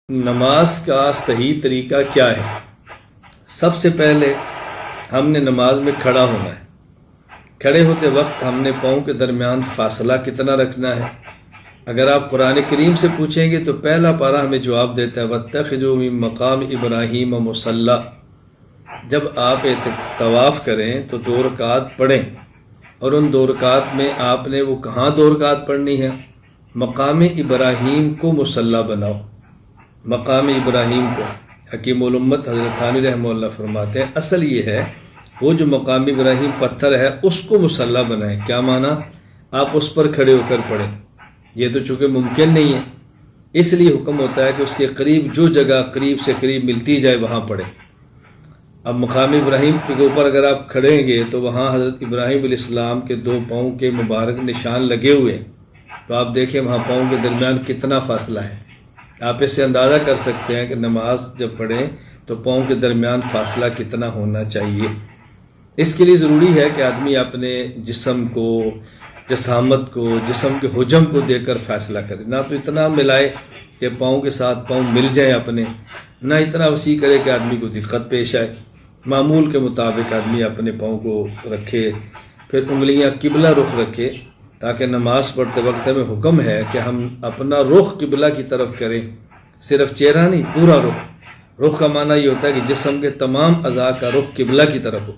نماز کا صحیح طریقہ کیا ہے؟ سب سے پہلے ہم نے نماز میں کھڑا ہونا ہے۔ کھڑے ہوتے وقت ہم نے پاؤں کے درمیان فاصلہ کتنا رکھنا ہے؟ اگر آپ قرآن کریم سے پوچھیں گے تو پہلا پارہ ہمیں جواب دیتا ہے وَاتَّخِذُوا مِن مَقَامِ إِبْرَاهِيمَ مُصَلًّى۔ جب آپ طواف کریں تو 2 رکعت پڑھیں، اور ان 2 رکعت میں آپ نے وہ کہاں 2 رکعت پڑھنی ہے؟ مقام ابراہیم کو مصلی بناؤ۔ مقام ابراہیم کو حکیم الامت حضرت تھانوی رحمہ اللہ فرماتے ہیں اصل یہ ہے وہ جو مقام ابراہیم پتھر ہے اس کو مصلی بنائیں۔ کیا معنی؟ آپ اس پر کھڑے ہو کر پڑھیں۔ یہ تو چونکہ ممکن نہیں ہے، اس لیے حکم ہوتا ہے کہ اس کے قریب جو جگہ قریب سے قریب ملتی جائے وہاں پڑھیں۔ اب مقام ابراہیم کے اوپر اگر آپ کھڑیں گے تو وہاں حضرت ابراہیم علیہ السلام کے 2 پاؤں کے مبارک نشان لگے ہوئے ہیں، تو آپ دیکھیں وہاں پاؤں کے درمیان کتنا فاصلہ ہے۔ آپ اس سے اندازہ کر سکتے ہیں کہ نماز جب پڑھیں تو پاؤں کے درمیان فاصلہ کتنا ہونا چاہیے۔ اس کے لیے ضروری ہے کہ آدمی اپنے جسم کو، جسامت کو، جسم کے حجم کو دیکھ کر فیصلہ کرے، نہ تو اتنا ملائے کہ پاؤں کے ساتھ پاؤں مل جائیں اپنے، نہ اتنا وسیع کرے کہ آدمی کو دقت پیش آئے۔ معمول کے مطابق آدمی اپنے پاؤں کو رکھے، پھر انگلیاں قبلہ رخ رکھے، تاکہ نماز پڑھتے وقت ہمیں حکم ہے کہ ہم اپنا رخ قبلہ کی طرف کریں، صرف چہرہ نہیں، پورا رخ۔ رخ کا معنی یہ ہوتا ہے کہ جسم کے تمام اعضاء کا رخ قبلہ کی طرف ہو۔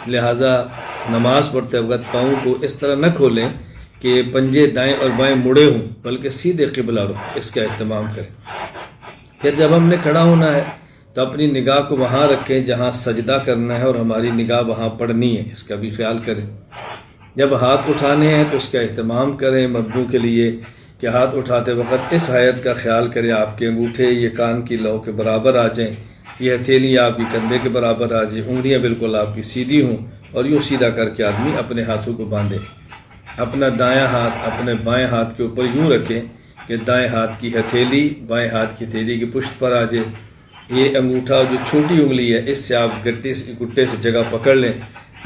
لہٰذا نماز پڑھتے وقت پاؤں کو اس طرح نہ کھولیں کہ پنجے دائیں اور بائیں مڑے ہوں، بلکہ سیدھے قبلہ رخ، اس کا اہتمام کریں۔ پھر جب ہم نے کھڑا ہونا ہے تو اپنی نگاہ کو وہاں رکھیں جہاں سجدہ کرنا ہے، اور ہماری نگاہ وہاں پڑنی ہے، اس کا بھی خیال کریں۔ جب ہاتھ اٹھانے ہیں تو اس کا اہتمام کریں مردوں کے لیے کہ ہاتھ اٹھاتے وقت اس حیت کا خیال کریں آپ کے انگوٹھے یہ کان کی لو کے برابر آ جائیں، یہ ہتھیلی آپ کی کندھے کے برابر آ جائیں، انگلیاں بالکل آپ کی سیدھی ہوں، اور یوں سیدھا کر کے آدمی اپنے ہاتھوں کو باندھے۔ اپنا دایاں ہاتھ اپنے بائیں ہاتھ کے اوپر یوں رکھیں کہ دائیں ہاتھ کی ہتھیلی بائیں ہاتھ کی ہتھیلی کی پشت پر آ جائے۔ یہ انگوٹھا جو چھوٹی انگلی ہے اس سے آپ گٹے سے جگہ پکڑ لیں،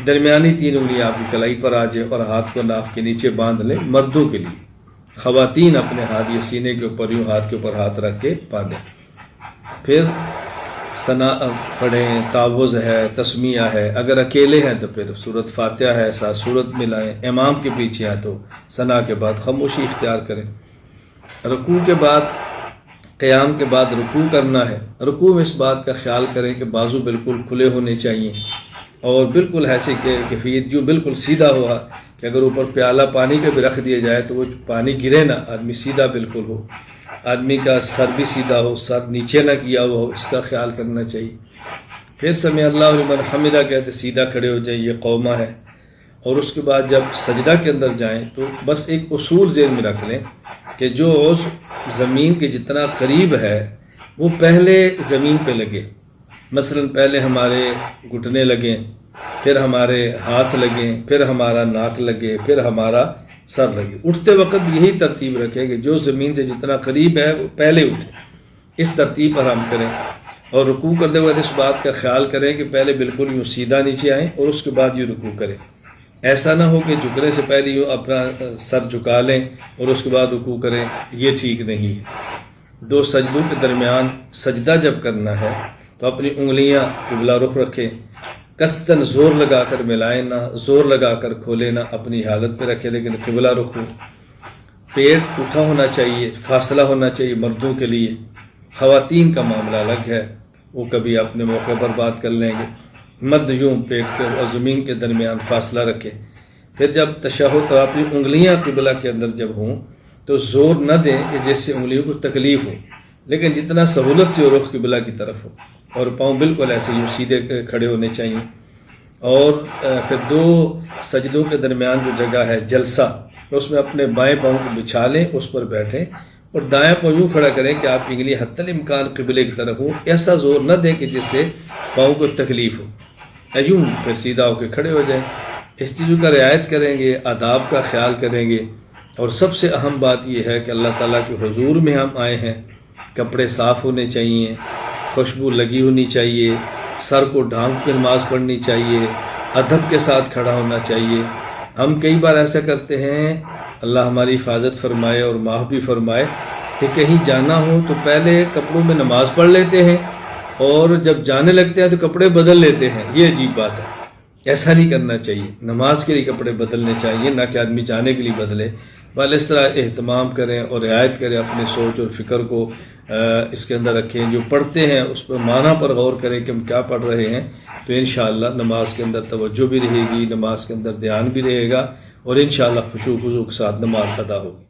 درمیانی 3 انگلیاں آپ کی کلائی پر آ جائیں، اور ہاتھ کو ناف کے نیچے باندھ لیں مردوں کے لیے۔ خواتین اپنے ہاتھ یہ سینے کے اوپر یوں ہاتھ کے اوپر ہاتھ رکھ کے باندھیں۔ پھر ثنا پڑھیں، تعوذ ہے، تسمیہ ہے، اگر اکیلے ہیں تو پھر سورۃ فاتحہ ہے، ساتھ سورت ملائیں، امام کے پیچھے ہیں تو ثنا کے بعد خاموشی اختیار کریں۔ رکوع کے بعد، قیام کے بعد رکوع کرنا ہے۔ رکوع میں اس بات کا خیال کریں کہ بازو بالکل کھلے ہونے چاہیے، اور بالکل ایسے کہ کیفیت یوں بالکل سیدھا ہوا کہ اگر اوپر پیالہ پانی کا بھی رکھ دیا جائے تو وہ پانی گرے نہ، آدمی سیدھا بالکل ہو، آدمی کا سر بھی سیدھا ہو، سر نیچے نہ کیا ہوا ہو، اس کا خیال کرنا چاہیے۔ پھر سمع اللہ لمن حمدہ کہتے سیدھا کھڑے ہو جائیں، یہ قومہ ہے۔ اور اس کے بعد جب سجدہ کے اندر جائیں تو بس ایک اصول ذہن میں رکھ لیں کہ جو زمین کے جتنا قریب ہے وہ پہلے زمین پہ لگے۔ مثلا پہلے ہمارے گھٹنے لگیں، پھر ہمارے ہاتھ لگیں، پھر ہمارا ناک لگے، پھر ہمارا سر لگے۔ اٹھتے وقت بھی یہی ترتیب رکھیں کہ جو زمین سے جتنا قریب ہے وہ پہلے اٹھے، اس ترتیب پر ہم کریں۔ اور رکوع کرتے وقت اس بات کا خیال کریں کہ پہلے بالکل یوں سیدھا نیچے آئیں اور اس کے بعد یوں رکوع کریں۔ ایسا نہ ہو کہ جھکنے سے پہلے یوں اپنا سر جھکا لیں اور اس کے بعد رکوع کریں، یہ ٹھیک نہیں ہے۔ 2 سجدوں کے درمیان سجدہ جب کرنا ہے تو اپنی انگلیاں قبلہ رخ رکھیں، قصداً زور لگا کر ملائیں نہ، زور لگا کر کھولیں نہ، اپنی حالت پہ رکھیں لیکن قبلہ رخ ہو۔ پیٹ اٹھا ہونا چاہیے، فاصلہ ہونا چاہیے مردوں کے لیے۔ خواتین کا معاملہ الگ ہے، وہ کبھی اپنے موقع پر بات کر لیں گے۔ مرد یوں پیٹ کے اور زمین کے درمیان فاصلہ رکھے۔ پھر جب تشہد تو اپنی انگلیاں قبلہ کے اندر جب ہوں تو زور نہ دیں کہ جس سے انگلیوں کو تکلیف ہو، لیکن جتنا سہولت سے رخ قبلہ کی طرف ہو، اور پاؤں بالکل ایسے یوں سیدھے کھڑے ہونے چاہیے۔ اور پھر 2 سجدوں کے درمیان جو جگہ ہے جلسہ، اس میں اپنے بائیں پاؤں کو بچھا لیں، اس پر بیٹھیں، اور دائیں پاؤں یوں کھڑا کریں کہ آپ کی انگلی حتی الامکان قبلے کی طرف ہو، ایسا زور نہ دیں کہ جس سے پاؤں کو تکلیف ہو، یوں پھر سیدھا ہو کے کھڑے ہو جائیں۔ اس چیزوں کا رعایت کریں گے، آداب کا خیال کریں گے، اور سب سے اہم بات یہ ہے کہ اللہ تعالیٰ کے حضور میں ہم آئے ہیں، کپڑے صاف ہونے چاہیے، خوشبو لگی ہونی چاہیے، سر کو ڈھانپ کے نماز پڑھنی چاہیے، ادب کے ساتھ کھڑا ہونا چاہیے۔ ہم کئی بار ایسا کرتے ہیں، اللہ ہماری حفاظت فرمائے اور معاف بھی فرمائے، کہ کہیں جانا ہو تو پہلے کپڑوں میں نماز پڑھ لیتے ہیں اور جب جانے لگتے ہیں تو کپڑے بدل لیتے ہیں. یہ عجیب بات ہے. ایسا نہیں کرنا چاہیے. نماز کے لیے کپڑے بدلنے چاہیے، نہ کہ آدمی جانے کے لیے بدلے. بل اس طرح اہتمام کریں اور رعایت کریں، اپنے سوچ اور فکر کو اس کے اندر رکھیں. جو پڑھتے ہیں اس پر معنی پر غور کریں کہ ہم کیا پڑھ رہے ہیں، تو انشاءاللہ نماز کے اندر توجہ بھی رہے گی، نماز کے اندر دھیان بھی رہے گا، اور انشاءاللہ خشوع و خضوع کے ساتھ نماز ادا ہوگی.